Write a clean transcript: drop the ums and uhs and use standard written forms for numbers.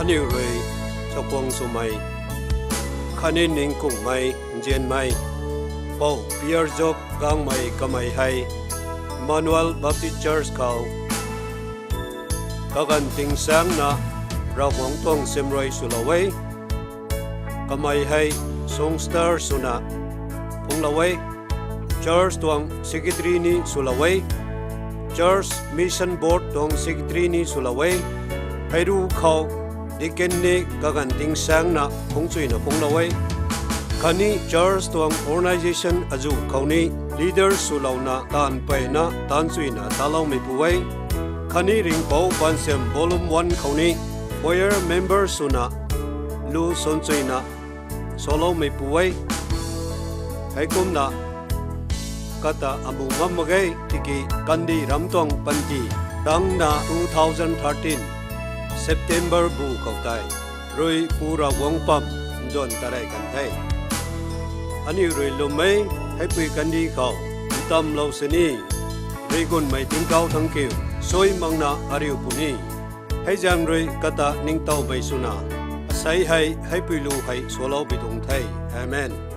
anh yêu rồi cho quang số mày khanin ning cùng mày gen mày Paul Pierre Job gang mày kamay hay Manuel Baptist Church kau kagan ting sang na rawang tong semroi sulaway kamay hay Songstar suna punglaway Church tuang secretary ni Sulaway Church Mission Board tuang secretary ni Sulaway Hairu khau diken ni kagan ting sang na pungchui na punglaway Kani Church tuang organization aju kauni leader Sulauna tan pai na tan chui na talau mi puway Kani ring pau bansem volume 1 kauni choir member suna lu son chui na solo mi puway haikum na kata abu mamagay tiki kandi ramtong panti dang na 2013 September bu kautai roi pura wongpam don tarai kan thai ani roi lumai hai pui kandi kau tam lo seni regon mai ting kau thang kiu soi mangna ariu puni hai jang roi kata ning tau bai suna sai hai pui lu hai solo bidong thai amen